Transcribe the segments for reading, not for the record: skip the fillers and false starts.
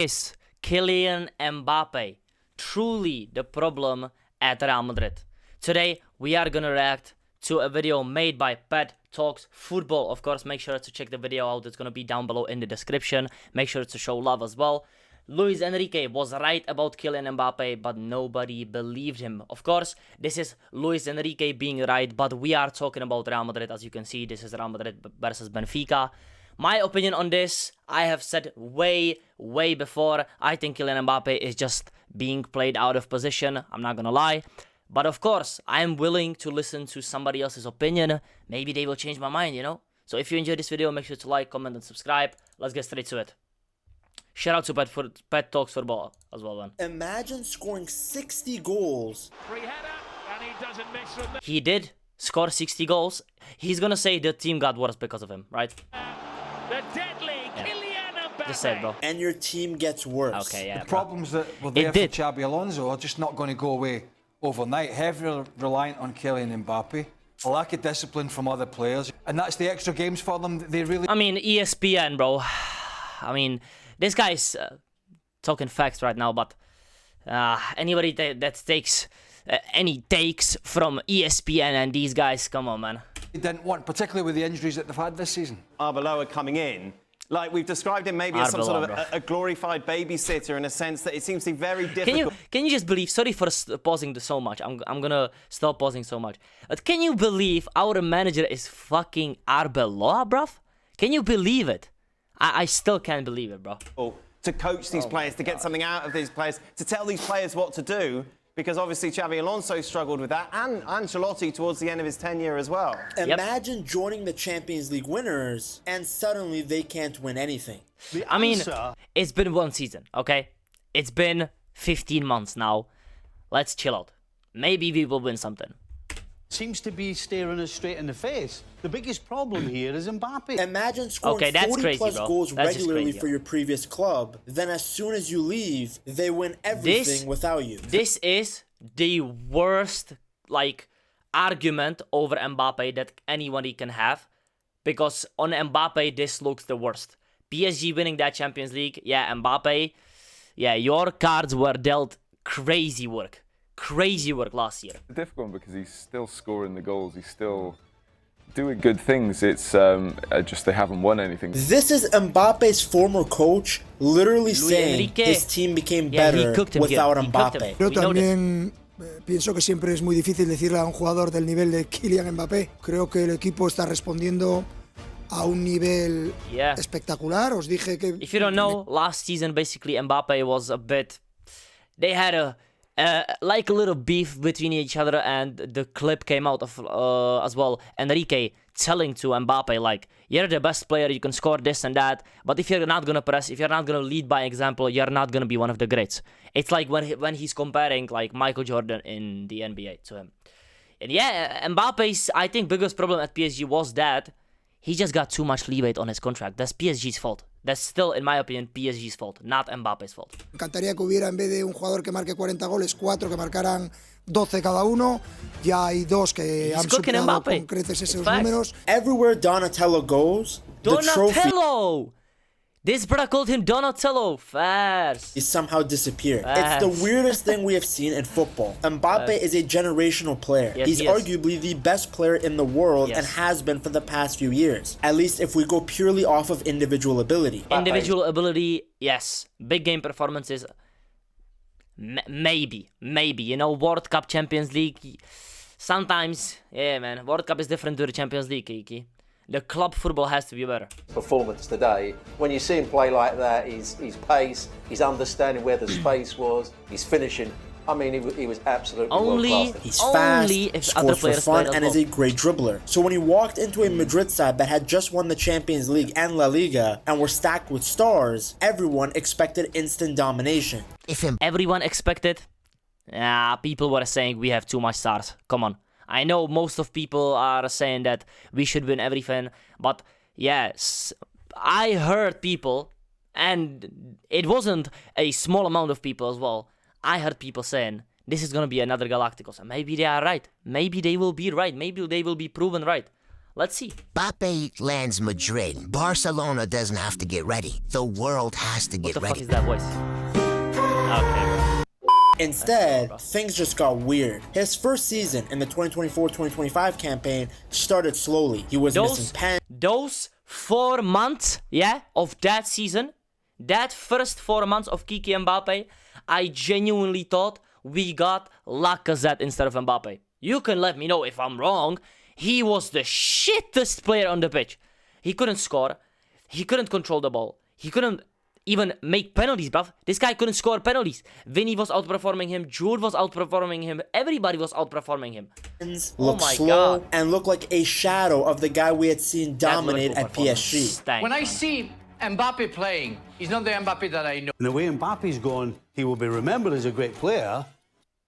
Is Kylian Mbappe truly the problem at Real Madrid? Today we are gonna react to a video made by PedTalksFutbol. Of course, make sure to check the video out. It's gonna be down below in the description. Make sure to show love as well. Luis Enrique was right about Kylian Mbappe, but nobody believed him. Of course, this is Luis Enrique being right, but we are talking about Real Madrid. As you can see, this is Real Madrid versus Benfica. My opinion on this, I have said way before. I think Kylian Mbappe is just being played out of position. I'm not gonna lie. But of course, I am willing to listen to somebody else's opinion. Maybe they will change my mind, you know? So if you enjoyed this video, make sure to like, comment, and subscribe. Let's get straight to it. Shout out to PedTalksFutbol as well, man. Imagine scoring 60 goals. Free header, and he doesn't miss from there. He did score 60 goals. He's gonna say the team got worse because of him, right? The deadly Kylian Mbappe. Just say it, bro. And your team gets worse. Okay, yeah, The bro. problems that were there for did. Xabi Alonso are just not going to go away overnight. Heavily reliant on Kylian Mbappe, a lack of discipline from other players, and that's the extra games for them. They really. I mean, ESPN, bro. I mean, this guy's talking facts right now, but anybody that takes any takes from ESPN and these guys, come on, man. They didn't want, particularly with the injuries that they've had this season. Arbeloa coming in. Like, we've described him maybe as some sort of Arbeloa, a glorified babysitter in a sense that it seems to be very difficult. Can you just believe? Sorry for pausing so much. I'm gonna stop pausing so much. But can you believe our manager is fucking Arbeloa, bruv? Can you believe it? I still can't believe it, bro. To coach these players, to get something out of these players, to tell these players what to do, because obviously Xabi Alonso struggled with that, and Ancelotti towards the end of his tenure as well. Imagine joining the Champions League winners and suddenly they can't win anything. I mean, it's been one season, okay? It's been 15 months now. Let's chill out. Maybe we will win something. Seems to be staring us straight in the face. The biggest problem here is Mbappe. Imagine scoring Okay, that's 40 crazy, plus bro. goals That's just regularly crazy, for yeah. your previous club. Then as soon as you leave, they win everything without you. This is the worst, like, argument over Mbappe that anybody can have. Because on Mbappe, this looks the worst. PSG winning that Champions League, yeah, Mbappe, yeah, your cards were dealt crazy work. Crazy work last year. It's a difficult one because he's still scoring the goals. He's still doing good things. It's just they haven't won anything. This is Mbappe's former coach literally Luis saying Enrique. his team became Yeah, he better cooked him without here. He cooked him. Mbappe. Yo We know this. también pienso que siempre es muy difícil decirle a un jugador del nivel de Kylian Mbappe. Creo que el equipo está respondiendo a un nivel espectacular. Os dije que... If you don't know, last season basically Mbappe was a bit... They had a like a little beef between each other, and the clip came out of as well, Enrique telling to Mbappe like, you're the best player, you can score this and that, but if you're not gonna press, if you're not gonna lead by example, you're not gonna be one of the greats. It's like when he's comparing like Michael Jordan in the NBA to him. And yeah, Mbappe's, I think, biggest problem at PSG was that he just got too much leeway on his contract. That's PSG's fault. That's still, in my opinion, PSG's fault, not Mbappe's fault. Me encantaría que hubiera, en vez de un jugador que marque 40 goles, 4 que marcaran 12 cada uno. Ya hay 2 que han superado con creces esos números. Everywhere Donatello goes, the trophy Donatello! This brother called him Donatello. Fast. somehow disappeared. It's the weirdest thing we have seen in football. Mbappe is a generational player. Yes, He's he is. arguably the best player in the world and has been for the past few years. At least if we go purely off of individual ability. Individual ability, yes. Big game performances, maybe. You know, World Cup, Champions League. Sometimes, yeah, man. World Cup is different to the Champions League, Kiki. The club football has to be better. Performance today, when you see him play like that, his pace, his understanding where the space was, his finishing, I mean, he was absolutely world-class. He's fast, scores for fun, and is a great dribbler. So when he walked into a Madrid side that had just won the Champions League and La Liga and were stacked with stars, everyone expected instant domination. Everyone expected? People were saying we have too much stars. Come on. I know most of people are saying that we should win everything, but yes, I heard people, and it wasn't a small amount of people as well. I heard people saying this is gonna be another Galacticos, and maybe they are right. Maybe they will be right. Maybe they will be proven right. Let's see. Mbappe lands Madrid. Barcelona doesn't have to get ready. The world has to get What the ready. fuck is that voice? Okay, bro. Instead, things just got weird. His first season in the 2024-2025 campaign started slowly. He was missing pens. Those 4 months, yeah, of that season, that first 4 months of Kylian Mbappe, I genuinely thought we got Lacazette instead of Mbappe. You can let me know if I'm wrong. He was the shittest player on the pitch. He couldn't score. He couldn't control the ball. He couldn't even make penalties, bruv. This guy couldn't score penalties. Vinny was outperforming him. Jude was outperforming him. Everybody was outperforming him. Looked slow and looked like a shadow of the guy we had seen dominate at PSG. When I see Mbappe playing, he's not the Mbappe that I know. And the way Mbappe's gone, he will be remembered as a great player,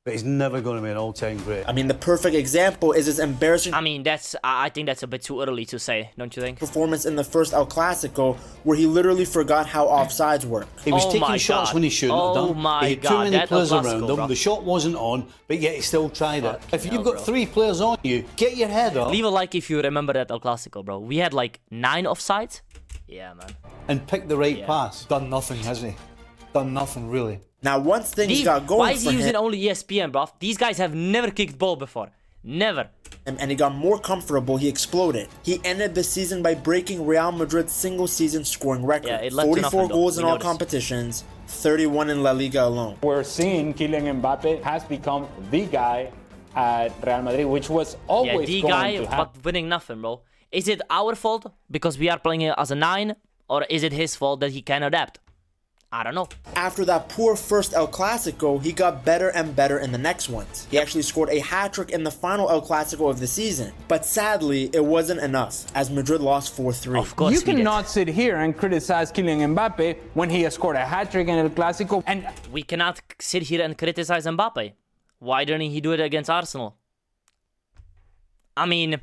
but he's never going to be an all-time great. I mean, the perfect example is his embarrassing I think that's a bit too early to say, don't you think? performance in the first El Clasico, where he literally forgot how offsides work. He was taking shots when he shouldn't have done. My he had God, too many that players El Clasico, around him. bro. The shot wasn't on, but yet he still tried it. If you've got bro. 3 players on you, get your head up Leave a like if you remember that El Clasico, bro. We had like 9 offsides. Yeah, man. and pick the right pass. Done nothing, hasn't he? Done nothing, really. Now, once things got going Why is he for using him, only ESPN, bro? These guys have never kicked ball before. Never. and he got more comfortable, he exploded. He ended the season by breaking Real Madrid's single-season scoring record. Yeah, it led to 44 nothing, though. goals in We all noticed. competitions, 31 in La Liga alone. We're seeing Kylian Mbappe has become the guy at Real Madrid, which was always Yeah, the going guy, to happen. but winning nothing, bro. Is it our fault because we are playing it as a 9? Or is it his fault that he can adapt? I don't know. After that poor first El Clasico, he got better and better in the next ones. He actually scored a hat-trick in the final El Clasico of the season. But sadly, it wasn't enough, as Madrid lost 4-3. Of course You we did. cannot sit here and criticize Kylian Mbappe when he has scored a hat-trick in El Clasico. And We cannot sit here and criticize Mbappe. Why didn't he do it against Arsenal? I mean,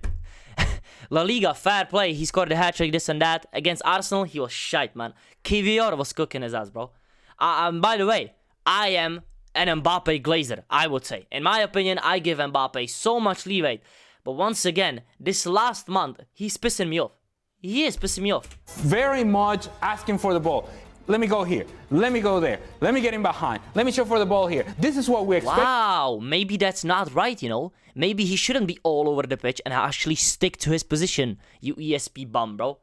La Liga, fair play. He scored a hat-trick, this and that. Against Arsenal, he was shite, man. KVR was cooking his ass, bro. By the way, I am an Mbappe glazer, I would say. In my opinion, I give Mbappe so much leeway. But once again, this last month, he's pissing me off. He is pissing me off. very much asking for the ball. Let me go here. Let me go there. Let me get in behind. Let me show for the ball here. This is what we expect. Wow, maybe that's not right, you know? Maybe he shouldn't be all over the pitch and actually stick to his position, you ESP bum, bro.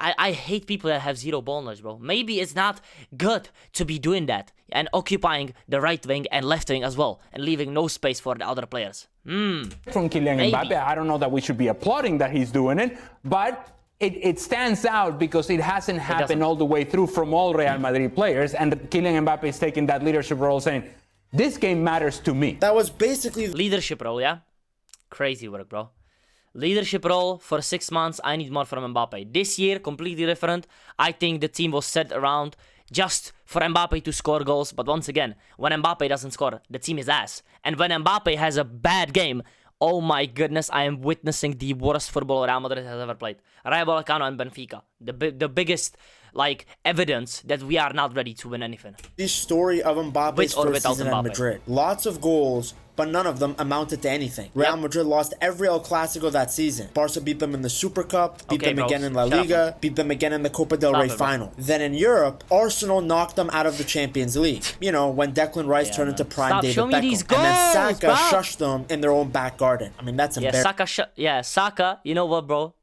I hate people that have zero ball knowledge, bro. Maybe it's not good to be doing that and occupying the right wing and left wing as well and leaving no space for the other players. From Kylian Maybe. Mbappe, I don't know that we should be applauding that he's doing it, but it stands out because it hasn't happened all the way through from all Real Madrid players, and Kylian Mbappe is taking that leadership role, saying, this game matters to me. That was basically Leadership role, yeah? Crazy work, bro. Leadership role for 6 months, I need more from Mbappe. This year, completely different. I think the team was set around just for Mbappe to score goals. But once again, when Mbappe doesn't score, the team is ass. And when Mbappe has a bad game, oh my goodness, I am witnessing the worst football Real Madrid has ever played. Rayo Vallecano and Benfica. The biggest, like, evidence that we are not ready to win anything. the story of Mbappe's With or first without season at Mbappe. Madrid. Lots of goals, but none of them amounted to anything. Real Madrid lost every El Clasico that season. Barca beat them in the Super Cup, beat them again in La Liga, beat them again in the Copa del Rey final. Then in Europe, Arsenal knocked them out of the Champions League. You know, when Declan Rice turned into prime David show me Beckham. these And then goals, Saka bro. shushed them in their own back garden. I mean, that's embarrassing. Saka, you know what, bro?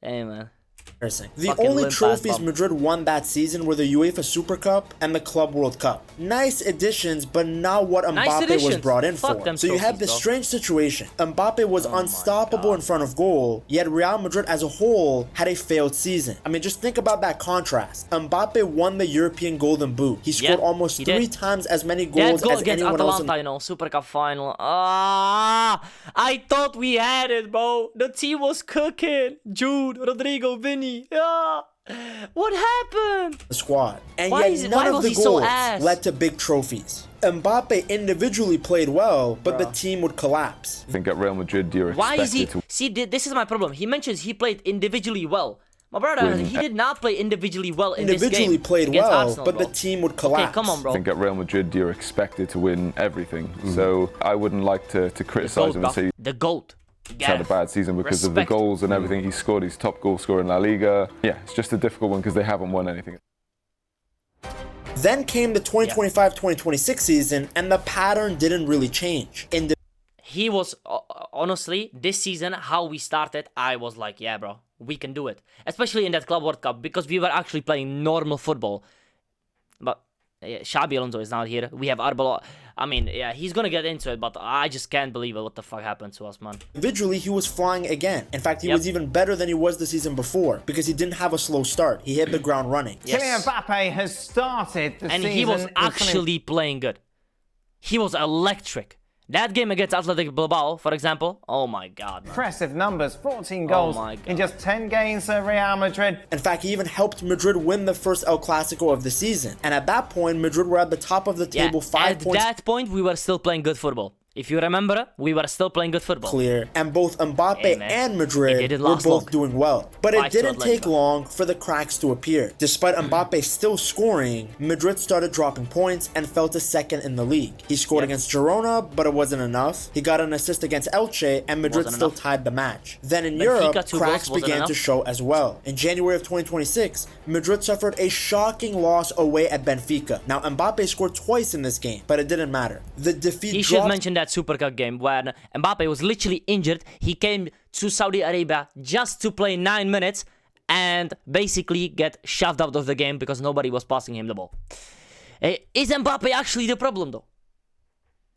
Hey, man. The Fucking only limp ass trophies bum. Madrid won that season were the UEFA Super Cup and the Club World Cup. Nice additions, but not what Mbappe was additions. brought in Fuck for. them So you have trophies, this bro. strange situation. Mbappe was unstoppable in front of goal, yet Real Madrid as a whole had a failed season. I mean, just think about that contrast. Mbappe won the European Golden Boot. He scored almost he 3 did. times as many That goals goal as against anyone else in Atalanta, you know, Super Cup final. I thought we had it, bro. The team was cooking. Jude, Rodrigo, Vinny. What happened? the squad. And Why yet none of was the he so goals ass? led to big trophies. Mbappe individually played well, but the team would collapse. I think at Real Madrid you're Why is he? expected to See, this is my problem. He mentions he played individually well. My brother, Win. he did not play individually well in this game. Individually played against well, Arsenal, but bro. the team would collapse. Okay, come on, bro. I think at Real Madrid you're expected to win everything. So I wouldn't like to criticize him and say The GOAT. He's had a bad season because of the goals and everything he scored. He's top goal scorer in La Liga. Yeah, it's just a difficult one because they haven't won anything. Then came the 2025-2026 season, and the pattern didn't really change. He was, honestly, this season, how we started, I was like, yeah, bro, we can do it. Especially in that Club World Cup, because we were actually playing normal football. But Xabi Alonso is not here. We have Arbeloa. I mean, yeah, he's going to get into it, but I just can't believe it. What the fuck happened to us, man? Individually, he was flying again. In fact, he was even better than he was the season before because he didn't have a slow start. He hit the ground running. Kylian Mbappe has started the season. And he was actually playing good. He was electric. That game against Athletic Bilbao, for example, oh my God, man. Impressive numbers, 14 goals in just 10 games at Real Madrid. In fact, he even helped Madrid win the first El Clasico of the season. And at that point, Madrid were at the top of the table, 5 points. At that point, we were still playing good football. If you remember, we were still playing good football. Clear. And both Mbappe and Madrid were both doing well. But it didn't take long for the cracks to appear. Despite Mbappe still scoring, Madrid started dropping points and fell to second in the league. He scored against Girona, but it wasn't enough. He got an assist against Elche, and Madrid still tied the match. Then in Europe, cracks began to show as well. In January of 2026, Madrid suffered a shocking loss away at Benfica. Now, Mbappe scored twice in this game, but it didn't matter. The defeat He should mention that Super Cup game when Mbappe was literally injured. He came to Saudi Arabia just to play 9 minutes and basically get shoved out of the game because nobody was passing him the ball. Is Mbappe actually the problem though?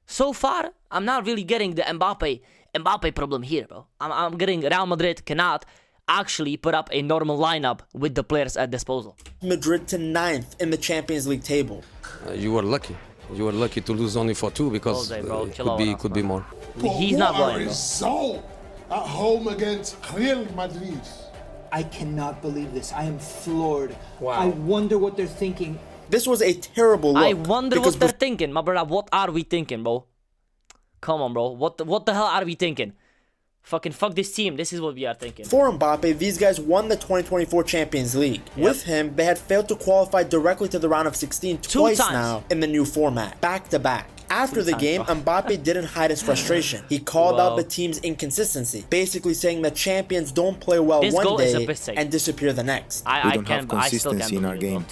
So far, I'm not really getting the Mbappe problem here, bro. I'm getting Real Madrid cannot actually put up a normal lineup with the players at disposal. Madrid to 9th in the Champions League table. You were lucky. You were lucky to lose only for 2 because could be more. He's not playing. Result at home against Real Madrid. I cannot believe this. I am floored. Wow. I wonder what they're thinking. This was a terrible look. I wonder what they're thinking, my brother. What are we thinking, bro? Come on, bro. What the hell are we thinking? Fucking fuck this team. This is what we are thinking. For Mbappe, these guys won the 2024 Champions League. With him, they had failed to qualify directly to the round of 16 twice now in the new format, back to back. After the game, Mbappe didn't hide his frustration. He called out the team's inconsistency, basically saying that champions don't play well one day and disappear the next. We don't have consistency in our game.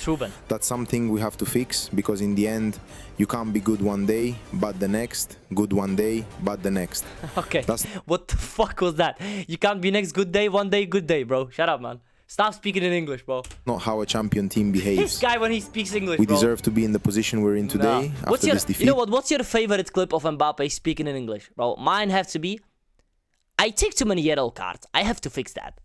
That's something we have to fix, because in the end, you can't be good one day, but the next, good one day, but the next. Okay, what the fuck was that? You can't be next good day, one day, good day, bro. Shut up, man. Stop speaking in English, bro. Not how a champion team behaves. This guy when he speaks English, we deserve to be in the position we're in today after this defeat. You know what? What's your favorite clip of Mbappe speaking in English, bro? Mine have to be, I take too many yellow cards. I have to fix that.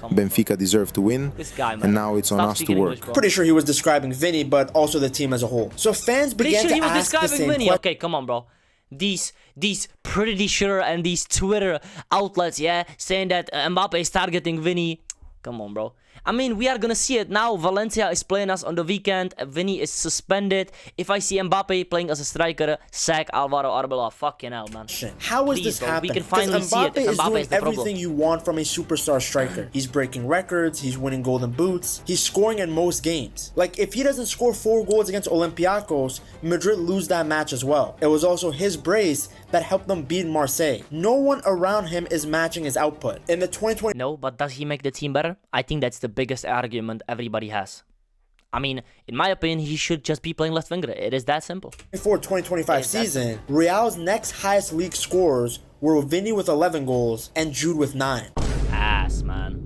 Benfica deserved to win, and now it's on us to work. Pretty sure he was describing Vinny, but also the team as a whole. So fans began to ask the same question. Okay, come on, bro. These pretty sure and these Twitter outlets, saying that Mbappe is targeting Vinny. Come on, bro. I mean, we are gonna see it now. Valencia is playing us on the weekend. Vinny is suspended. If I see Mbappe playing as a striker, sack Alvaro Arbeloa. Fucking hell, man. How is this happening? We can finally see it. Mbappe is doing everything you want from a superstar striker. He's breaking records. He's winning golden boots. He's scoring in most games. Like, if he doesn't score 4 goals against Olympiacos, Madrid lose that match as well. It was also his brace that helped them beat Marseille. No one around him is matching his output. In the 2020... No, but does he make the team better? I think that's the biggest argument everybody has. I mean, in my opinion, he should just be playing left winger. It is that simple. Before 2025 season, Real's next highest league scorers were Vinny with 11 goals and Jude with 9. Ass, man.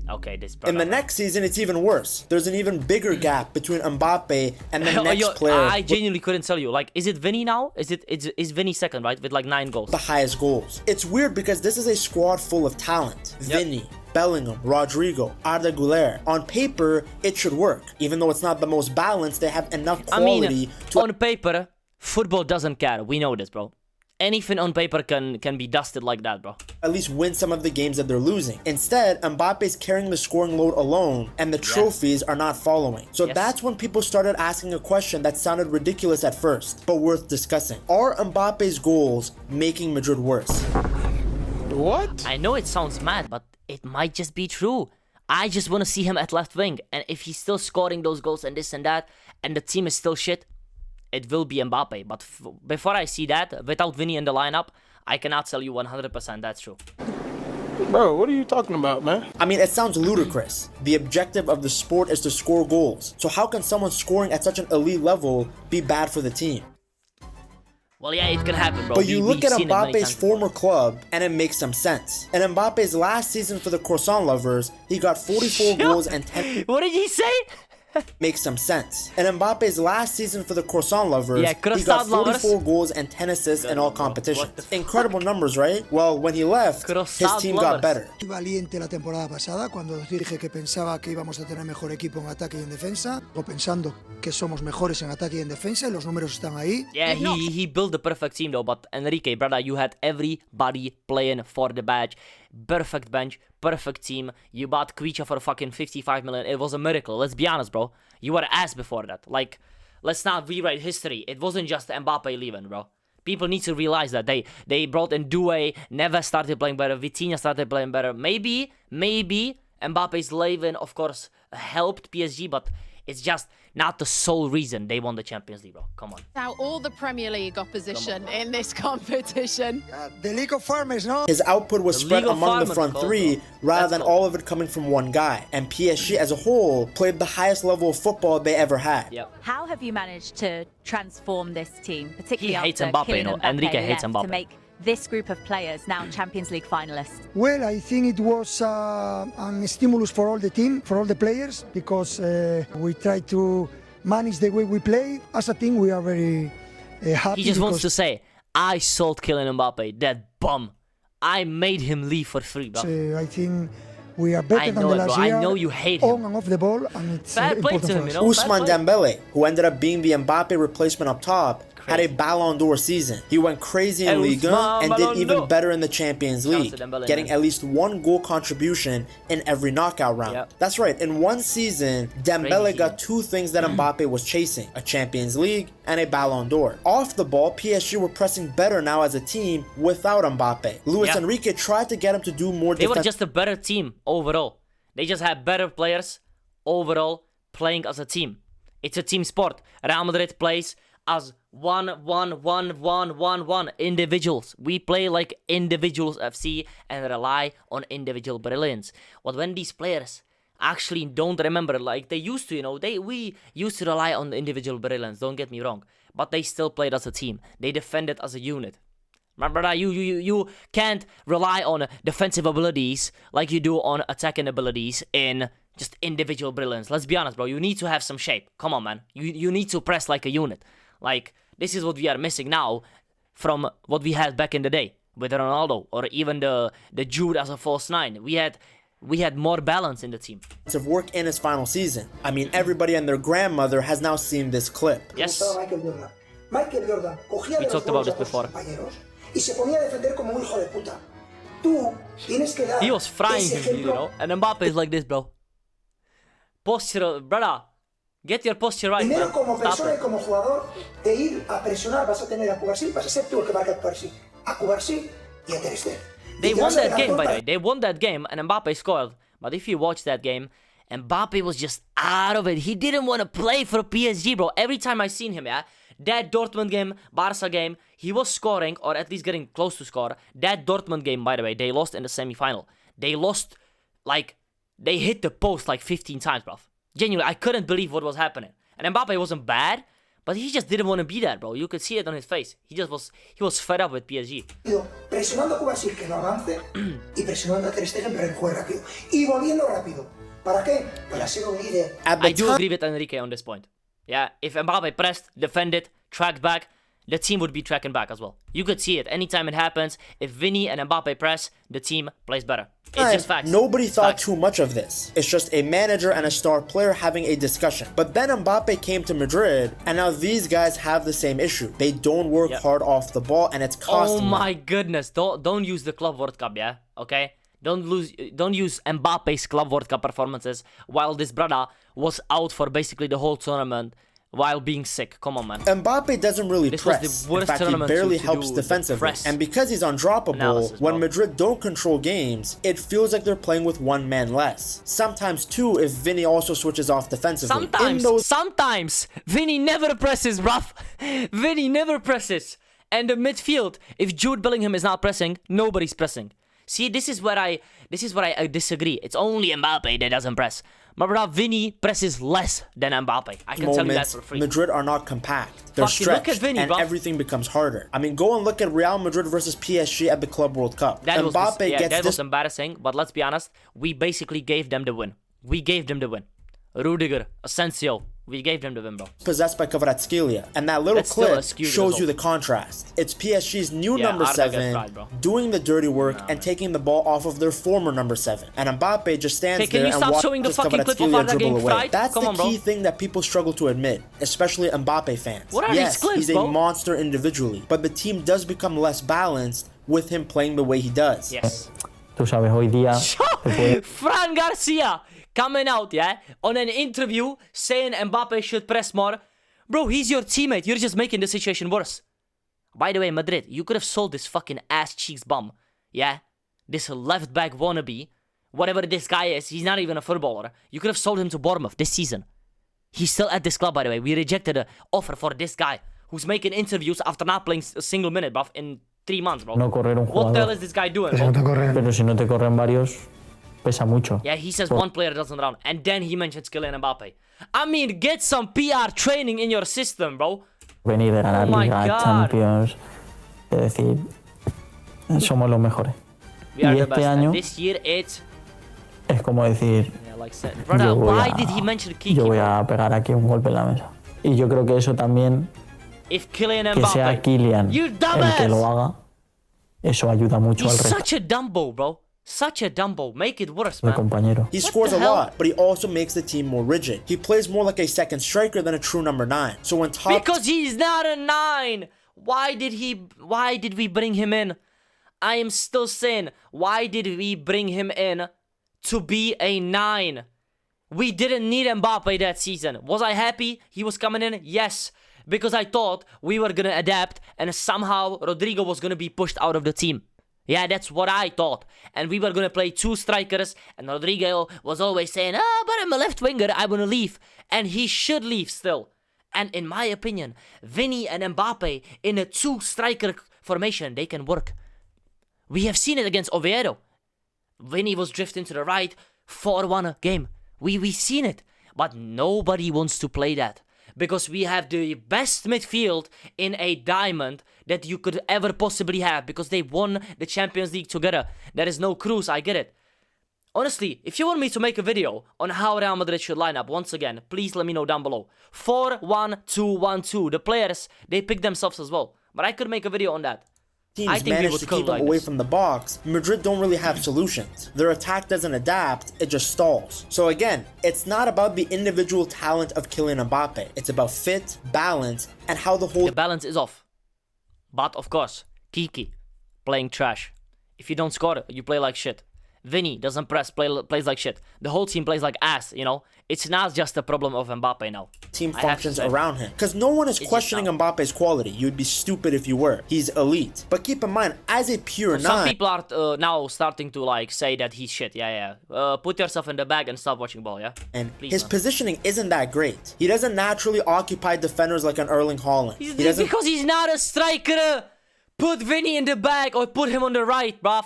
Okay, this. In the next season, it's even worse. There's an even bigger gap between Mbappe and the next player. I genuinely couldn't tell you. Like, is it Vinny now? Is Vinny second, right? With like 9 goals. The highest goals. It's weird because this is a squad full of talent. Vinny, Bellingham, Rodrigo, Arda Güler. On paper, it should work. Even though it's not the most balanced, they have enough quality to... On paper, football doesn't care. We know this, bro. Anything on paper can be dusted like that, bro. At least win some of the games that they're losing. Instead, Mbappe's carrying the scoring load alone, and the trophies are not following. So that's when people started asking a question that sounded ridiculous at first, but worth discussing. Are Mbappe's goals making Madrid worse? What? I know it sounds mad, but it might just be true. I just want to see him at left wing, and if he's still scoring those goals and this and that, and the team is still shit, it will be Mbappe. But before I see that, without Vinny in the lineup, I cannot tell you 100% that's true. Bro, what are you talking about, man? I mean, it sounds ludicrous. The objective of the sport is to score goals. So how can someone scoring at such an elite level be bad for the team? Well, yeah, it can happen, bro. But you look at Mbappe's former club, and it makes some sense. In Mbappe's last season for the Croissant Lovers, he got 44 goals and 10... What did he say? Makes some sense. In Mbappe's last season for the Croissant Lovers, he got 44 goals and 10 assists in all competitions. Incredible numbers, right? Well, when he left, his team got better. Valiente la temporada pasada cuando dije que pensaba que íbamos a tener mejor equipo en ataque y en defensa, o pensando que somos mejores en ataque y en defensa, y los números están ahí. Yeah, he built the perfect team though, but Enrique, brother, you had everybody playing for the badge. Perfect bench, perfect team. You bought Kvicha for fucking 55 million. It was a miracle. Let's be honest, bro. You were ass before that. Like, let's not rewrite history. It wasn't just Mbappe leaving, bro. People need to realize that they brought in Doué, Neves started playing better, Vitinha started playing better. Maybe Mbappe's leaving, of course, helped PSG, but it's just not the sole reason they won the Champions League, bro. Come on. Now all the Premier League opposition in this competition. The League of Farmers, no? His output was spread among the front three rather than all of it coming from one guy. And PSG as a whole played the highest level of football they ever had. Yep. How have you managed to transform this team, particularly he hates after Mbappe, Kylian you know. Mbappe Enrique hates left, Mbappe. to make this group of players now Champions League finalists? Well, I think it was a stimulus for all the team, for all the players, because we try to manage the way we play. As a team, we are very happy. He just wants to say, I sold Kylian Mbappe, that bum. I made him leave for free, bro. I think we are better than the last year. I know you hate him. On and off the ball, and it's Bad play important to him, for us. you know? Ousmane Dembele, who ended up being the Mbappe replacement up top, had a Ballon d'Or season. He went crazy in Ligue 1 and did even better in the Champions League, getting at least one goal contribution in every knockout round. Yep. That's right, in one season, Dembele got two things that Mbappe was chasing, a Champions League and a Ballon d'Or. Off the ball, PSG were pressing better now as a team without Mbappe. Luis Enrique tried to get him to do more They were just a better team overall. They just had better players overall playing as a team. It's a team sport. Real Madrid plays as one individuals. We play like individuals FC and rely on individual brilliance. But when these players actually don't remember like they used to, you know, we used to rely on the individual brilliance, don't get me wrong, but they still played as a team. They defended as a unit. Remember, you can't rely on defensive abilities like you do on attacking abilities in just individual brilliance. Let's be honest, bro. You need to have some shape. Come on, man. You need to press like a unit. Like, this is what we are missing now from what we had back in the day with Ronaldo or even the Jude as a false nine. We had more balance in the team. Of work in his final season. I mean, everybody and their grandmother has now seen this clip. Yes. We talked about this before. He was frying him, you know, and Mbappe is like this, bro. Posture, brother. Get your posture right, man. Como persona y como jugador, de ir a presionar, vas a tener a Cubarsí, vas a ser tú el que marca a Cubarsí y a Ter Stegen. They won that game, by the way. They won that game, and Mbappe scored. But if you watch that game, Mbappe was just out of it. He didn't want to play for PSG, bro. Every time I seen him, that Dortmund game, Barca game, he was scoring, or at least getting close to score. That Dortmund game, by the way, they lost in the semi-final. They lost, like, they hit the post like 15 times, bro. Genuinely, I couldn't believe what was happening. And Mbappe wasn't bad, but he just didn't want to be that, bro. You could see it on his face. He was fed up with PSG. Presionando a Cubarsí que no avance y presionando a Ter Stegen para que juegue rápido y volviendo rápido. ¿Para qué? Para ser un líder. I do agree with Enrique on this point. Yeah, if Mbappe pressed, defended, tracked back, the team would be tracking back as well. You could see it anytime it happens. If Vinny and Mbappe press, the team plays better. It's just facts. Nobody thought too much of this. It's just a manager and a star player having a discussion. But then Mbappe came to Madrid, and now these guys have the same issue. They don't work hard off the ball, and it's costing them. Oh my goodness! Don't use the Club World Cup, yeah? Okay. Don't use Mbappe's Club World Cup performances while this brother was out for basically the whole tournament while being sick. Come on, man. Mbappe doesn't really press. In fact, he barely helps defensively. And because he's undroppable, when Madrid don't control games, it feels like they're playing with one man less. Sometimes, too, if Vinny also switches off defensively. Sometimes. Vinny never presses, bruv. Vinny never presses. And the midfield, if Jude Bellingham is not pressing, nobody's pressing. See, this is where I disagree. It's only Mbappe that doesn't press. My brother Vinny presses less than Mbappe. I can tell you that for free. Madrid are not compact. They're stretched, look at Vinny, and everything becomes harder. I mean, go and look at Real Madrid versus PSG at the Club World Cup. That was embarrassing, but let's be honest. We basically gave them the win. We gave them the win. Rudiger, Asensio, we gave them the win, bro. Possessed by Kvaratskhelia, and that little clip shows you the contrast. It's PSG's new number 7 doing the dirty work and taking the ball off of their former number 7. And Mbappe just stands there and watches Kvaratskhelia dribble away. That's the key thing that people struggle to admit, especially Mbappe fans. What are these clips, he's a monster individually, but the team does become less balanced with him playing the way he does. Yes. Tú sabes, hoy día Fran Garcia coming out, yeah, on an interview saying Mbappe should press more. Bro, he's your teammate. You're just making the situation worse. By the way, Madrid, you could have sold this fucking ass cheeks bum, yeah? This left back wannabe, whatever this guy is, he's not even a footballer. You could have sold him to Bournemouth this season. He's still at this club, by the way. We rejected an offer for this guy who's making interviews after not playing a single minute, bruv, in 3 months, bro. No correr un jugador. What the hell is this guy doing, bro? Pero si no te corren varios, pesa mucho. Yeah, he says one player doesn't run, and then he mentions Kylian Mbappe. I mean, get some PR training in your system, bro. Venir de ganar Liga, Champions, es decir, somos los mejores. We are the best, and this year it's... Es como decir, brother, why did he mention Kiki? Yo voy a pegar aquí un golpe en la mesa. Y yo creo que eso también, if Kylian que Mbappe, sea Kylian el que lo haga, eso ayuda mucho al resto. He's such a Dumbo, bro. Such a Dumbo. Make it worse, man. Compañero. He scores a lot, but he also makes the team more rigid. He plays more like a second striker than a true number 9. So when because he's not a 9. Why did we bring him in? I am still saying, why did we bring him in to be a 9? We didn't need Mbappe that season. Was I happy he was coming in? Yes. Because I thought we were going to adapt and somehow Rodrigo was going to be pushed out of the team. Yeah, that's what I thought. And we were going to play 2 strikers. And Rodrigo was always saying, oh, but I'm a left winger, I want to leave. And he should leave still. And in my opinion, Vinny and Mbappe in a 2 striker formation, they can work. We have seen it against Oviedo. Vinny was drifting to the right, 4-1 game. We've seen it. But nobody wants to play that. Because we have the best midfield in a diamond that you could ever possibly have. Because they won the Champions League together. There is no cruise, I get it. Honestly, if you want me to make a video on how Real Madrid should line up, once again, please let me know down below. 4-1-2-1-2. The players, they pick themselves as well. But I could make a video on that. Teams manage to keep them away from the box. Madrid don't really have solutions. Their attack doesn't adapt, it just stalls. So again, it's not about the individual talent of Kylian Mbappe. It's about fit, balance, and how the whole... The balance is off. But of course, Kiki, playing trash. If you don't score, you play like shit. Vinny doesn't press, plays like shit. The whole team plays like ass, you know? It's not just a problem of Mbappe now. Team functions around him. Because no one is questioning Mbappe's quality. You'd be stupid if you were. He's elite. But keep in mind, as a pure 9... Some people are now starting to like say that he's shit. Yeah. Put yourself in the bag and stop watching ball, yeah? And please, his positioning isn't that great. He doesn't naturally occupy defenders like an Erling Haaland. Because he's not a striker. Put Vinny in the bag or put him on the right, bruv.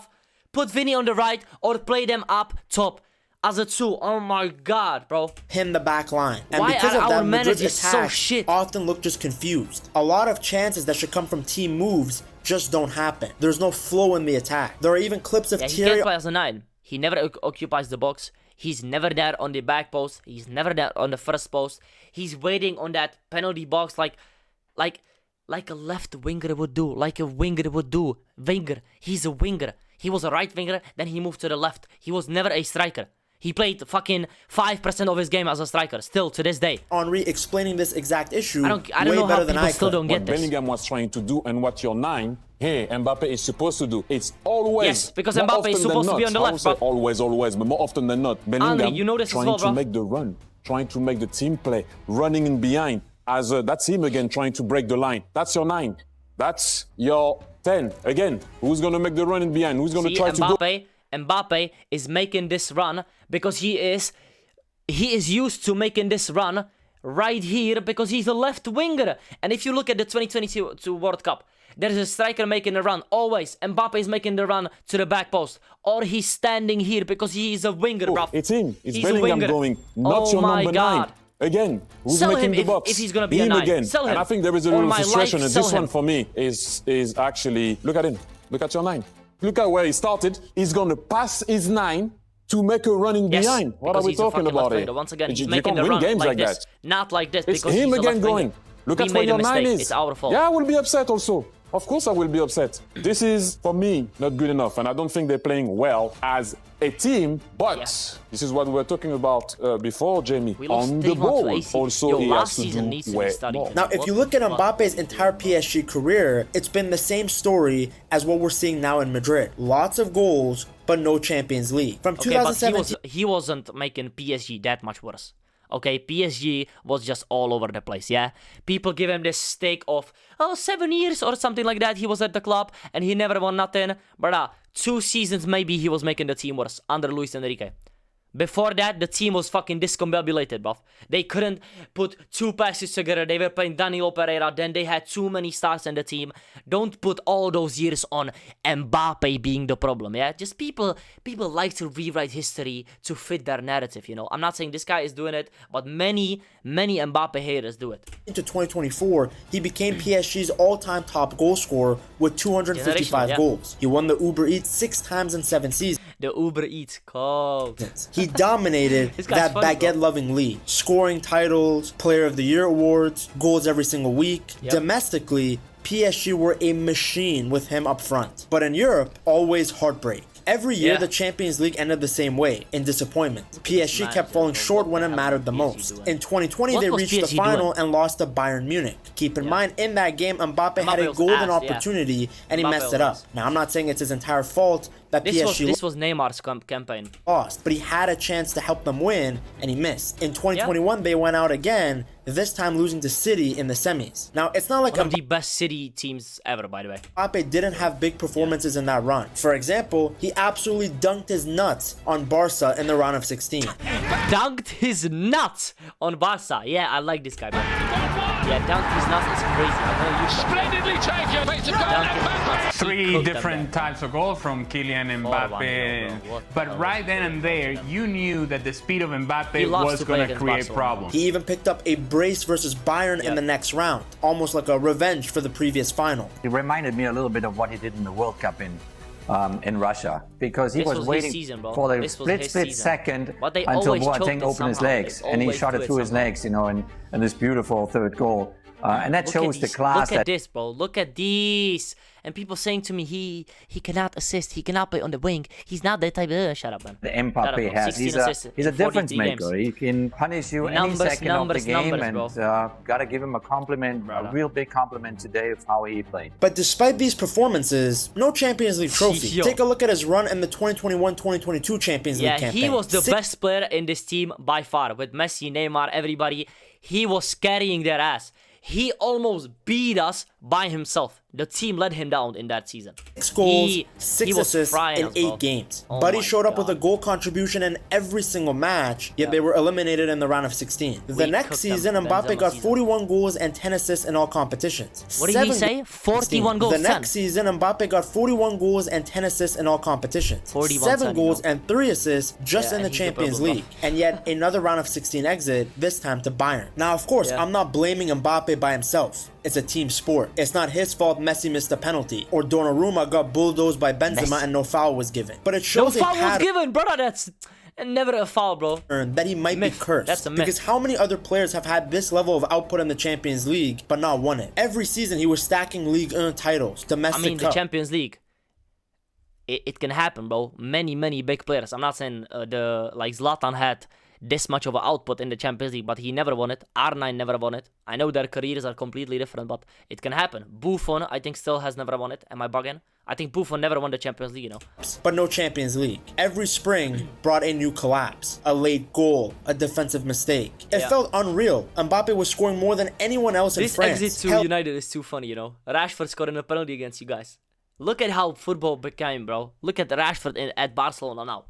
Put Vinny on the right or play them up top as a 2. Oh my god, bro. Him the back line. And why because are of that, our Madrid's managers so shit? Often look just confused. A lot of chances that should come from team moves just don't happen. There's no flow in the attack. There are even clips of Thierry... He can't play as a 9. He never occupies the box. He's never there on the back post. He's never there on the first post. He's waiting on that penalty box like a left winger would do. Like a winger would do. He's a winger. He was a right winger, then he moved to the left. He was never a striker. He played fucking 5% of his game as a striker, still to this day. Henry explaining this exact issue I don't know how people still don't get this. What Bellingham was trying to do and what your 9, hey, Mbappe is supposed to do. It's always... Yes, because Mbappe is supposed to be on the left, bro. Always, but more often than not, Bellingham you know this trying to make the run, trying to make the team play, running in behind. That's him again trying to break the line. That's your 9. That's your 10. Again, who's going to make the run in behind? Who's going to try to go? Mbappe is making this run because he is used to making this run right here because he's a left winger. And if you look at the 2022 World Cup, there's a striker making a run. Always, Mbappe is making the run to the back post. Or he's standing here because he is a winger, bro. It's him. It's he's Bellingham going, not your number 9. Again, who's Sell making him the box? if he's going to be a 9. Again. Sell him. And I think there is a little frustration. And this one for me is actually, look at him. Look at your 9. Look at where he started. He's going to pass his 9 to make a running behind. What are we talking about here? Once again, he's you making can't the win run games like this. that. Not like this. It's because him he's again going. Look at where your 9 is. It's our fault. Yeah, I will be upset also. Of course I will be upset. This is, for me, not good enough. And I don't think they're playing well as a team. But this is what we were talking about before, Jamie. On the ball, also he has to do way more. Now, if you look at Mbappe's entire PSG career, it's been the same story as what we're seeing now in Madrid. Lots of goals, but no Champions League. From 2017... But he wasn't making PSG that much worse. Okay, PSG was just all over the place, yeah? People give him this stake of, 7 years or something like that. He was at the club and he never won nothing. But 2 seasons maybe he was making the team worse under Luis Enrique. Before that, the team was fucking discombobulated, bruv. They couldn't put 2 passes together. They were playing Danilo Pereira. Then they had too many stars in the team. Don't put all those years on Mbappe being the problem, yeah? Just people like to rewrite history to fit their narrative, you know? I'm not saying this guy is doing it, but many Mbappe haters do it. Into 2024, he became PSG's all-time top goal scorer with 255 goals. He won the Uber Eats 6 times in 7 seasons. The Uber Eats called. He dominated that baguette-loving league, scoring titles, Player of the Year awards, goals every single week. Domestically, PSG were a machine with him up front. But in Europe, always heartbreak. Every year, the Champions League ended the same way, in disappointment. PSG kept falling short when it mattered the most. In 2020, they reached the final and lost to Bayern Munich. Keep in mind, in that game, Mbappe had a golden opportunity and he messed it up. Now, I'm not saying it's his entire fault that this was Neymar's campaign. Lost, but he had a chance to help them win and he missed. In 2021, they went out again, this time losing to City in the semis. Now, it's not like one of the best City teams ever, by the way. Mbappe didn't have big performances in that run. For example, he absolutely dunked his nuts on Barca in the round of 16. Dunked his nuts on Barca. Yeah, I like this guy, bro. Yeah, dunked his nuts is crazy. Splendidly taken. 3 different types of goals from Kylian Mbappe. But right then and there, you knew that the speed of Mbappe was going to create problems. He even picked up a brace versus Bayern in the next round, almost like a revenge for the previous final. He reminded me a little bit of what he did in the World Cup in Russia, because he was waiting for the split second until Boateng opened his legs, and he shot it through his legs, you know, and this beautiful 3rd goal. And that shows the class. Look at this, bro. Look at these. And people saying to me, he cannot assist. He cannot play on the wing. He's not that type. Shut up, man. The Mbappe has. He's a difference maker. He can punish you any second of the game, and gotta give him a compliment, a real big compliment today of how he played. But despite these performances, no Champions League trophy. Take a look at his run in the 2021-2022 Champions League campaign. Yeah, he was the best player in this team by far. With Messi, Neymar, everybody, he was carrying their ass. He almost beat us by himself. The team let him down in that season. 6 goals, 6 assists in 8 games. Buddy showed up with a goal contribution in every single match, yet they were eliminated in the round of 16. The next season, Mbappe got 41 goals and 10 assists in all competitions. What did he say? 41 goals. The next season, Mbappe got 41 goals and 10 assists in all competitions. 7 goals and 3 assists just in the Champions League. And yet another round of 16 exit, this time to Bayern. Now, of course, I'm not blaming Mbappe by himself. It's a team sport. It's not his fault Messi missed a penalty, or Donnarumma got bulldozed by Benzema and no foul was given. But it shows no foul was given, brother. That's never a foul, bro. That he might be cursed. That's a myth. Because how many other players have had this level of output in the Champions League but not won it? Every season he was stacking Ligue 1 titles, domestic the Champions League. It can happen, bro. Many big players. I'm not saying like Zlatan had this much of an output in the Champions League, but he never won it. R9 never won it. I know their careers are completely different, but it can happen. Buffon, I think, still has never won it. Am I bugging? I think Buffon never won the Champions League, you know. But no Champions League. Every spring brought a new collapse, a late goal, a defensive mistake. It felt unreal. Mbappe was scoring more than anyone else in France. This exit to United is too funny, you know. Rashford scoring a penalty against you guys. Look at how football became, bro. Look at Rashford at Barcelona now.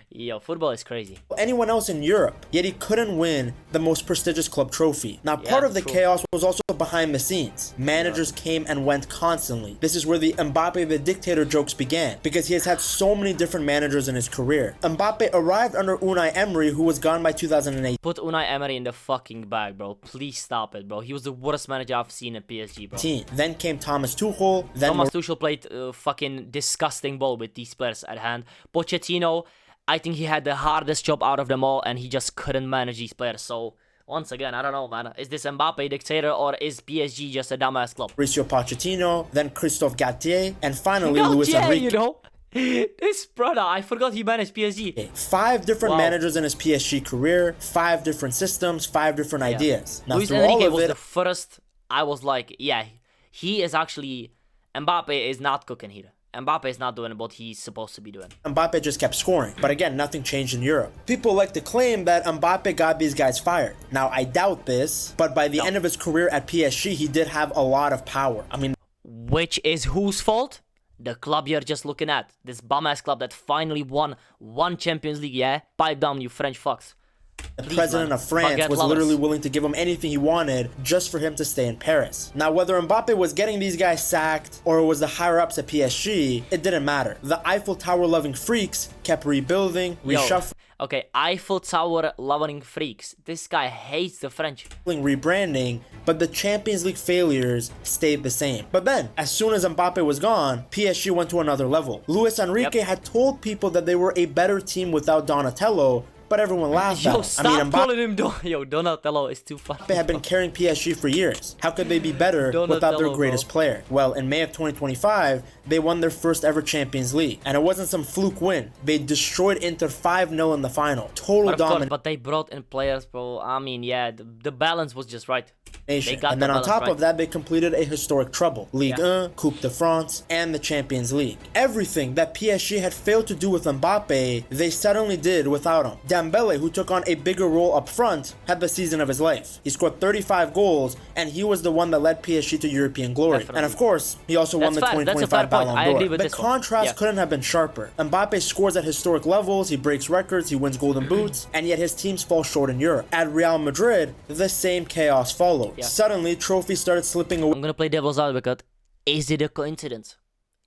Yo, football is crazy. Anyone else in Europe, yet he couldn't win the most prestigious club trophy. Now, part of the chaos was also behind the scenes. Managers came and went constantly. This is where the Mbappe the dictator jokes began, because he has had so many different managers in his career. Mbappe arrived under Unai Emery, who was gone by 2008. Put Unai Emery in the fucking bag, bro. Please stop it, bro. He was the worst manager I've seen at PSG, bro. Then came Thomas Tuchel. Then Thomas Tuchel played fucking disgusting ball with these players at hand. Pochettino, I think he had the hardest job out of them all, and he just couldn't manage these players. So, once again, I don't know, man. Is this Mbappe dictator, or is PSG just a dumbass club? Mauricio Pochettino, then Christophe Galtier, and finally Luis Enrique. You know? This brother, I forgot he managed PSG. 5 different managers in his PSG career, 5 different systems, 5 different ideas. Now, Luis Enrique was the first. I was like, yeah, he is actually... Mbappe is not cooking here. Mbappe is not doing what he's supposed to be doing. Mbappe just kept scoring. But again, nothing changed in Europe. People like to claim that Mbappe got these guys fired. Now, I doubt this, but by the end of his career at PSG, he did have a lot of power. I mean... Which is whose fault? The club you're just looking at. This bum-ass club that finally won 1 Champions League, yeah? Pipe down, you French fucks. The president of France was literally willing to give him anything he wanted just for him to stay in Paris. Now, whether Mbappe was getting these guys sacked or it was the higher-ups at PSG, it didn't matter. The Eiffel Tower-loving freaks kept rebuilding, reshuffling. Okay, Eiffel Tower-loving freaks. This guy hates the French. Rebranding, but the Champions League failures stayed the same. But then, as soon as Mbappe was gone, PSG went to another level. Luis Enrique had told people that they were a better team without Donatello, but everyone laughed at him. Stop calling him Donatello is too funny. They have been carrying PSG for years. How could they be better without their greatest player? Well, in May of 2025, they won their first ever Champions League. And it wasn't some fluke win. They destroyed Inter 5-0 in the final. Total dominance. But they brought in players, bro. I mean, yeah, the balance was just right. And then on top of that, they completed a historic treble. Ligue 1, Coupe de France, and the Champions League. Everything that PSG had failed to do with Mbappe, they suddenly did without him. Dembele, who took on a bigger role up front, had the season of his life. He scored 35 goals, and he was the one that led PSG to European glory. Definitely. And of course, he also won the 2025 Ballon d'Or. The contrast couldn't have been sharper. Mbappe scores at historic levels, he breaks records, he wins golden boots, and yet his teams fall short in Europe. At Real Madrid, the same chaos followed. Suddenly, trophies started slipping away. I'm gonna play devil's advocate. Is it a coincidence?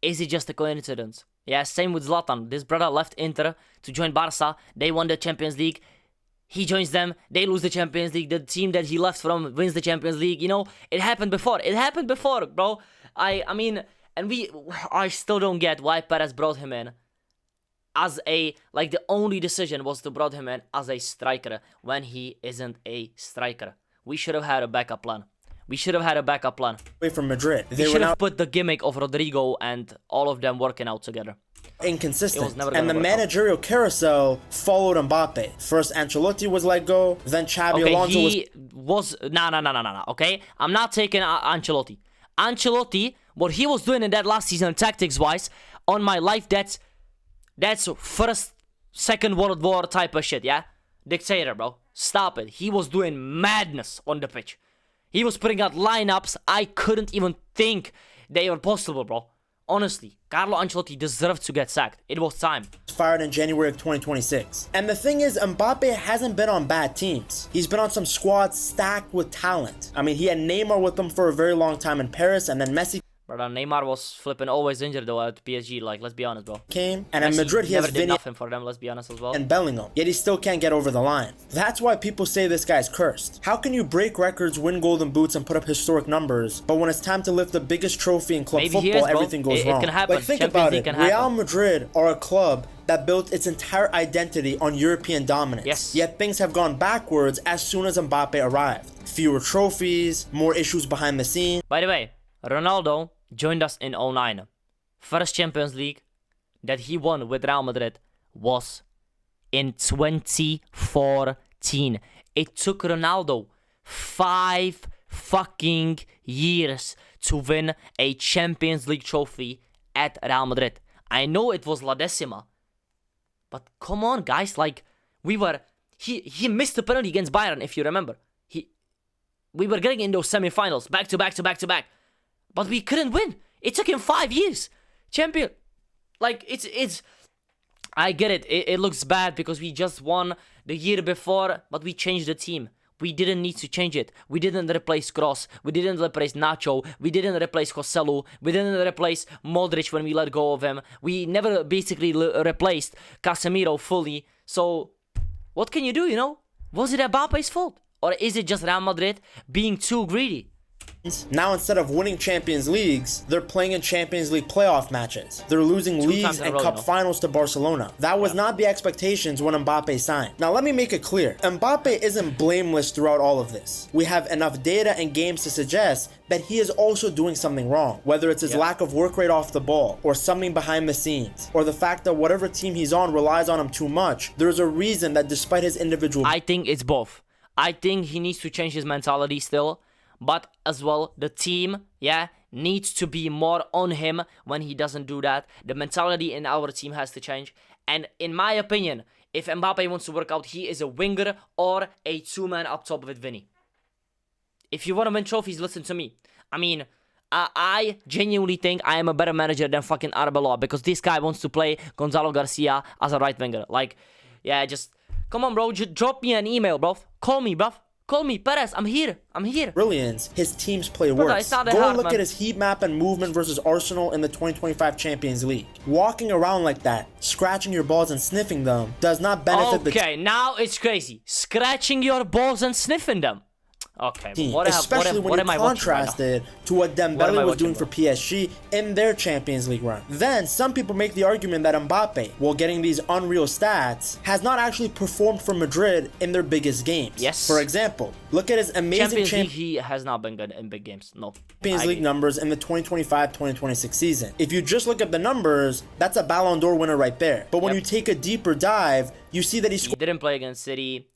Is it just a coincidence? Yeah, same with Zlatan. This brother left Inter to join Barca. They won the Champions League. He joins them. They lose the Champions League. The team that he left from wins the Champions League. You know, it happened before. It happened before, bro. I mean, and I still don't get why Perez brought him in as a, like, the only decision was to brought him in as a striker when he isn't a striker. We should have had a backup plan. We should have had a backup plan. Away from Madrid. They should have put the gimmick of Rodrigo and all of them working out together. Inconsistent. And the managerial carousel followed Mbappe. First Ancelotti was let go, then Xabi Alonso was... No. Okay? I'm not taking Ancelotti. Ancelotti, what he was doing in that last season, tactics-wise, on my life, that's first, second World War type of shit, yeah? Dictator, bro. Stop it. He was doing madness on the pitch. He was putting out lineups I couldn't even think they were possible, bro. Honestly, Carlo Ancelotti deserved to get sacked. It was time. Fired in January of 2026. And the thing is, Mbappe hasn't been on bad teams. He's been on some squads stacked with talent. I mean, he had Neymar with him for a very long time in Paris, and then Messi... But Neymar was flipping always injured though at PSG, like, let's be honest, bro. And at Madrid he has did nothing for them, let's be honest as well. And Bellingham, yet he still can't get over the line. That's why people say this guy's cursed. How can you break records, win golden boots, and put up historic numbers, but when it's time to lift the biggest trophy in club football, everything goes wrong? It can happen. Like, think about it. Real Madrid are a club that built its entire identity on European dominance. Yes. Yet things have gone backwards as soon as Mbappe arrived. Fewer trophies, more issues behind the scenes. By the way, Ronaldo joined us in 2009. First Champions League that he won with Real Madrid was in 2014. It took Ronaldo 5 fucking years to win a Champions League trophy at Real Madrid. I know it was La Decima, but come on, guys, like, he missed the penalty against Bayern, if you remember. We were getting in those semi-finals, back to back. But we couldn't win. It took him 5 years. Champion. Like, it's... I get it. It looks bad because we just won the year before, but we changed the team. We didn't need to change it. We didn't replace Kroos. We didn't replace Nacho. We didn't replace Joselu. We didn't replace Modric when we let go of him. We never basically replaced Casemiro fully. So, what can you do, you know? Was it Mbappe's fault? Or is it just Real Madrid being too greedy? Now, instead of winning Champions Leagues, they're playing in Champions League playoff matches. They're losing leagues and cup finals to Barcelona. That was not the expectations when Mbappe signed. Now, let me make it clear. Mbappe isn't blameless throughout all of this. We have enough data and games to suggest that he is also doing something wrong, whether it's his lack of work rate off the ball, or something behind the scenes, or the fact that whatever team he's on relies on him too much. There's a reason that despite his individual... I think it's both. I think he needs to change his mentality still. But as well, the team, needs to be more on him when he doesn't do that. The mentality in our team has to change. And in my opinion, if Mbappe wants to work out, he is a winger or a two-man up top with Vinny. If you want to win trophies, listen to me. I mean, I genuinely think I am a better manager than fucking Arbeloa because this guy wants to play Gonzalo Garcia as a right winger. Like, just... Come on, bro. Just drop me an email, bro. Call me, bro. Call me, Perez. I'm here. Brilliance. His teams play worse. Go and look at his heat map and movement versus Arsenal in the 2025 Champions League. Walking around like that, scratching your balls and sniffing them, does not benefit the team. Okay, now it's crazy. Scratching your balls and sniffing them. Okay, especially when you contrast it to what Dembele was doing for PSG in their Champions League run. Then, some people make the argument that Mbappe, while getting these unreal stats, has not actually performed for Madrid in their biggest games. Yes. For example, look at his amazing Champions League, he has not been good in big games. No. Champions League numbers in the 2025-2026 season. If you just look at the numbers, that's a Ballon d'Or winner right there. But when you take a deeper dive, you see that he didn't play against City.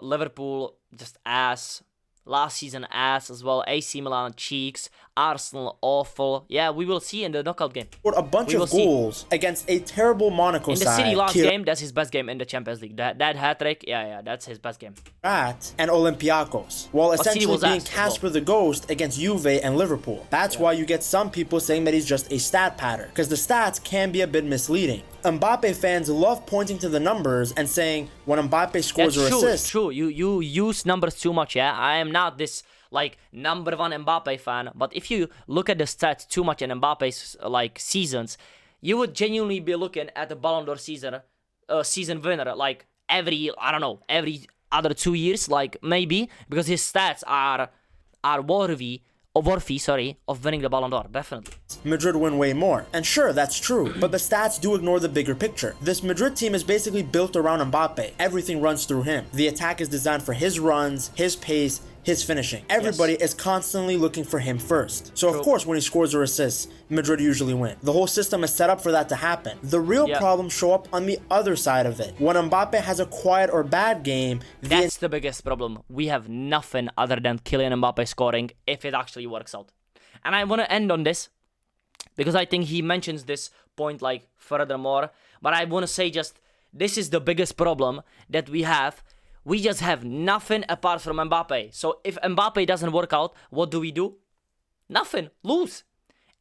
Liverpool just ass. Last season ass as well. AC Milan cheeks. Arsenal awful. Yeah, we will see in the knockout game. Scored a bunch of goals against a terrible Monaco side. In the City last game, that's his best game in the Champions League. That hat-trick, that's his best game. And Olympiacos, while essentially being Casper the Ghost against Juve and Liverpool. That's why you get some people saying that he's just a stat patter, because the stats can be a bit misleading. Mbappe fans love pointing to the numbers and saying when Mbappe scores or assists. That's true. You use numbers too much, I am not this number one Mbappe fan, but if you look at the stats too much in Mbappe's seasons, you would genuinely be looking at the Ballon d'Or season winner every other 2 years, maybe, because his stats are worthy of winning the Ballon d'Or, definitely. Madrid win way more, and sure, that's true, but the stats do ignore the bigger picture. This Madrid team is basically built around Mbappe. Everything runs through him. The attack is designed for his runs, his pace, his finishing. Everybody is constantly looking for him first. So of course, when he scores or assists, Madrid usually win. The whole system is set up for that to happen. The real problems show up on the other side of it. When Mbappe has a quiet or bad game, that's the biggest problem. We have nothing other than Kylian Mbappe scoring if it actually works out. And I want to end on this because I think he mentions this point furthermore, but I want to say just this is the biggest problem that we have. We just have nothing apart from Mbappe. So if Mbappe doesn't work out, what do? Nothing. Lose.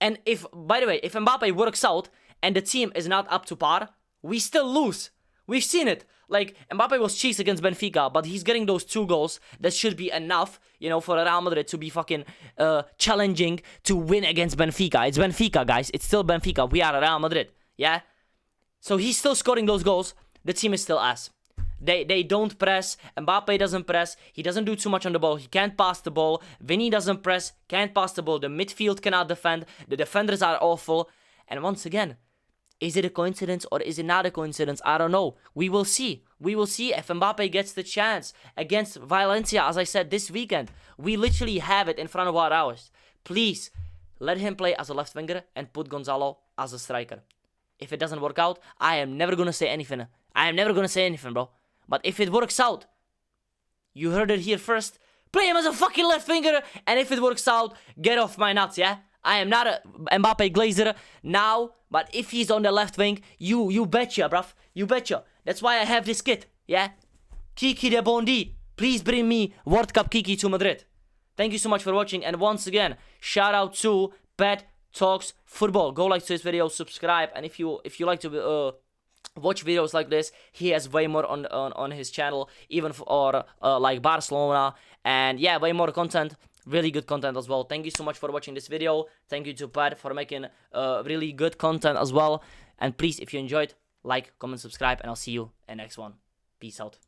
And by the way, if Mbappe works out and the team is not up to par, we still lose. We've seen it. Mbappe was cheeks against Benfica, but he's getting those 2 goals. That should be enough, for Real Madrid to be fucking challenging to win against Benfica. It's Benfica, guys. It's still Benfica. We are Real Madrid. Yeah? So he's still scoring those goals. The team is still ass. They don't press. Mbappe doesn't press. He doesn't do too much on the ball. He can't pass the ball. Vinny doesn't press. Can't pass the ball. The midfield cannot defend. The defenders are awful. And once again, is it a coincidence or is it not a coincidence? I don't know. We will see. We will see if Mbappe gets the chance against Valencia, as I said, this weekend. We literally have it in front of our eyes. Please, let him play as a left winger and put Gonzalo as a striker. If it doesn't work out, I am never going to say anything. Bro. But if it works out, you heard it here first, play him as a fucking left winger, and if it works out, get off my nuts, yeah? I am not a Mbappe glazer now, but if he's on the left wing, you betcha, bruv. You betcha. That's why I have this kit, yeah? Kiki de Bondi. Please bring me World Cup Kiki to Madrid. Thank you so much for watching, and once again, shout out to PedTalksFutbol. Go like to this video, subscribe, and if you like to watch videos like this, he has way more on his channel, even for like Barcelona, and yeah, way more content, really good content as well. Thank you so much for watching this video. Thank you to Ped for making really good content as well. And please, if you enjoyed, like, comment, subscribe, and I'll see you in the next one. Peace out.